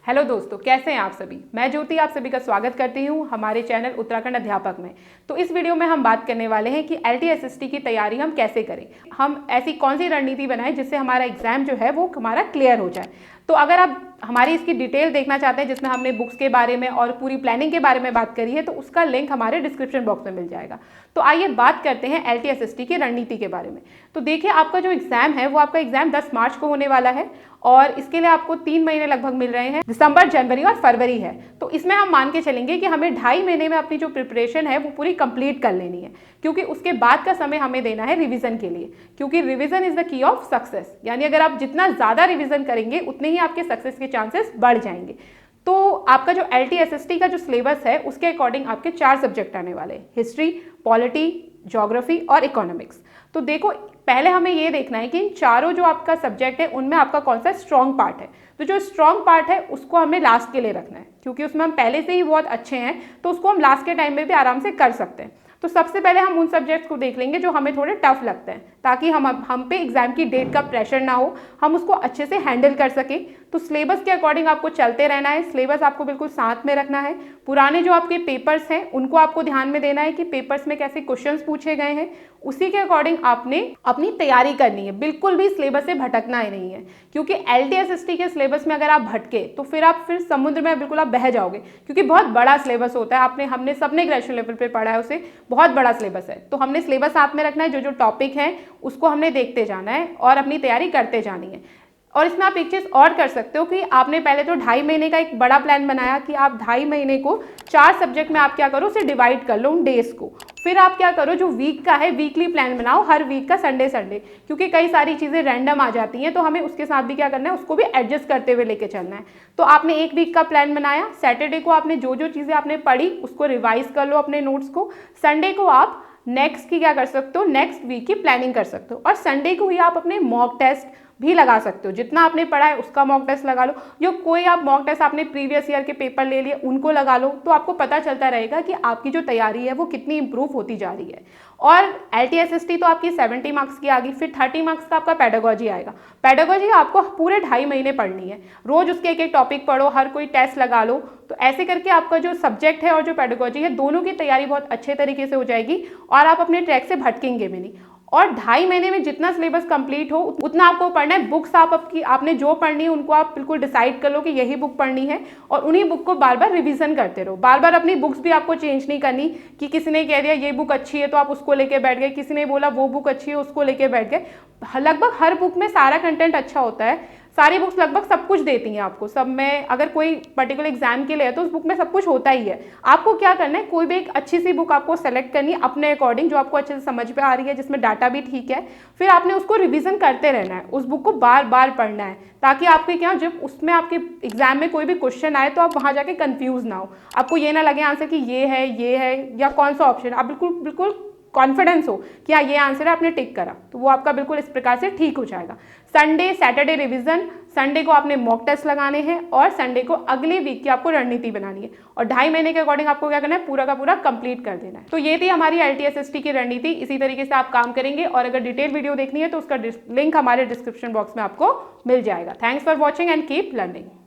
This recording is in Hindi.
हेलो दोस्तों, कैसे हैं आप सभी। मैं ज्योति आप सभी का स्वागत करती हूं हमारे चैनल उत्तराखंड अध्यापक में। तो इस वीडियो में हम बात करने वाले हैं कि LTSST की तैयारी हम कैसे करें, हम ऐसी कौन सी रणनीति बनाएं जिससे हमारा एग्जाम जो है वो हमारा क्लियर हो जाए। तो अगर आप हमारी इसकी डिटेल देखना चाहते हैं जिसमें हमने बुक्स के बारे में और पूरी प्लानिंग के बारे में बात करी है, तो उसका लिंक हमारे डिस्क्रिप्शन बॉक्स में मिल जाएगा। तो आइए बात करते हैं LTSST की रणनीति के बारे में। तो देखिए, आपका जो एग्जाम है वो आपका एग्जाम 10 मार्च को होने वाला है और इसके लिए आपको 3 महीने लगभग मिल रहे हैं। दिसंबर, जनवरी और फरवरी है। तो इसमें हम मान के चलेंगे कि हमें 2.5 महीने में अपनी जो प्रिपरेशन है वो पूरी कंप्लीट कर लेनी है, क्योंकि उसके बाद का समय हमें देना है रिवीजन के लिए, क्योंकि revision is the key of success. यानी अगर आप जितना ज़्यादा रिवीजन करेंगे उतने ही आपके सक्सेस के चांसेस बढ़ जाएंगे। तो आपका जो LTSST का जो सिलेबस है उसके अकॉर्डिंग आपके 4 सब्जेक्ट आने वाले हैं, हिस्ट्री, पॉलिटी, ज्योग्राफी और इकोनॉमिक्स। तो देखो, पहले हमें ये देखना है कि इन चारों जो आपका सब्जेक्ट है उनमें आपका कौन सा स्ट्रॉन्ग पार्ट है। तो जो स्ट्रॉन्ग पार्ट है उसको हमें लास्ट के लिए रखना है, क्योंकि उसमें हम पहले से ही बहुत अच्छे हैं, तो उसको हम लास्ट के टाइम में भी आराम से कर सकते हैं। तो सबसे पहले हम उन सब्जेक्ट्स को देख लेंगे जो हमें थोड़े टफ लगते हैं, ताकि हम पे एग्जाम की डेट का प्रेशर ना हो, हम उसको अच्छे से हैंडल कर सकें। तो सिलेबस के अकॉर्डिंग आपको चलते रहना है, सिलेबस आपको बिल्कुल साथ में रखना है। पुराने जो आपके पेपर्स हैं उनको आपको ध्यान में देना है कि पेपर्स में कैसे क्वेश्चंस पूछे गए हैं, उसी के अकॉर्डिंग आपने अपनी तैयारी करनी है। बिल्कुल भी सिलेबस से भटकना ही नहीं है, क्योंकि LTSST के सिलेबस में अगर आप भटके तो फिर समुद्र में बिल्कुल आप बह जाओगे, क्योंकि बहुत बड़ा सिलेबस होता है। हमने सबने ग्रेजुएशन लेवल पे पढ़ा है उसे, बहुत बड़ा सिलेबस है। तो हमने सिलेबस साथ में रखना है, जो जो टॉपिक है उसको हमने देखते जाना है और अपनी तैयारी करते जानी है। और इसमें आप एक चीज़ और कर सकते हो कि आपने पहले तो 2.5 महीने का एक बड़ा प्लान बनाया कि आप 2.5 महीने को 4 सब्जेक्ट में आप क्या करो, उसे डिवाइड कर लो उन डेज को। फिर आप क्या करो, जो वीक का है वीकली प्लान बनाओ, हर वीक का संडे, क्योंकि कई सारी चीज़ें रैंडम आ जाती हैं, तो हमें उसके साथ भी क्या करना है, उसको भी एडजस्ट करते हुए लेके चलना है। तो आपने एक वीक का प्लान बनाया, सैटरडे को आपने जो जो चीज़ें आपने पढ़ी उसको रिवाइज कर लो अपने नोट्स को। संडे को आप नेक्स्ट की क्या कर सकते हो, नेक्स्ट वीक की प्लानिंग कर सकते हो। और संडे को ही आप अपने मॉक टेस्ट भी लगा सकते हो, जितना आपने पढ़ा है उसका मॉक टेस्ट लगा लो, या कोई आप मॉक टेस्ट आपने प्रीवियस ईयर के पेपर ले लिए उनको लगा लो। तो आपको पता चलता रहेगा कि आपकी जो तैयारी है वो कितनी इंप्रूव होती जा रही है। और LTSST तो आपकी 70 मार्क्स की आ गई, फिर 30 मार्क्स का आपका पेडागोजी आएगा। पेडागोजी आपको पूरे 2.5 महीने पढ़नी है, रोज उसके एक एक टॉपिक पढ़ो, हर कोई टेस्ट लगा लो। तो ऐसे करके आपका जो सब्जेक्ट है और जो पेडागोजी है, दोनों की तैयारी बहुत अच्छे तरीके से हो जाएगी और आप अपने ट्रैक से भटकेंगे भी नहीं। और 2.5 महीने में जितना सिलेबस कंप्लीट हो उतना आपको पढ़ना है। बुक्स आपने जो पढ़नी है उनको आप बिल्कुल डिसाइड कर लो कि यही बुक पढ़नी है, और उन्हीं बुक को बार बार रिवीजन करते रहो। बार बार अपनी बुक्स भी आपको चेंज नहीं करनी कि किसी ने कह दिया ये बुक अच्छी है तो आप उसको लेके बैठ गए, किसी ने बोला वो बुक अच्छी है उसको लेके बैठ गए। लगभग हर बुक में सारा कंटेंट अच्छा होता है, सारी बुक्स लगभग सब कुछ देती हैं आपको। सब में अगर कोई पर्टिकुलर एग्जाम के लिए है तो उस बुक में सब कुछ होता ही है। आपको क्या करना है, कोई भी एक अच्छी सी बुक आपको सेलेक्ट करनी है अपने अकॉर्डिंग, जो आपको अच्छे से समझ में आ रही है, जिसमें डाटा भी ठीक है। फिर आपने उसको रिवीजन करते रहना है, उस बुक को बार बार पढ़ना है, ताकि आपके क्या, जब उसमें आपके एग्जाम में कोई भी क्वेश्चन आए तो आप वहाँ जाके कंफ्यूज ना हो, आपको ये ना लगे आंसर कि ये है या कौन सा ऑप्शन। आप बिल्कुल कॉन्फिडेंस हो कि हाँ ये आंसर है, आपने टिक करा, तो वो आपका बिल्कुल इस प्रकार से ठीक हो जाएगा। संडे सैटरडे रिवीजन, संडे को आपने मॉक टेस्ट लगाने हैं और संडे को अगले वीक की आपको रणनीति बनानी है, और 2.5 महीने के अकॉर्डिंग आपको क्या करना है, पूरा का पूरा कंप्लीट कर देना है। तो ये थी हमारी LTSST की रणनीति। इसी तरीके से आप काम करेंगे, और अगर डिटेल वीडियो देखनी है तो उसका लिंक हमारे डिस्क्रिप्शन बॉक्स में आपको मिल जाएगा। Thanks for watching and keep learning.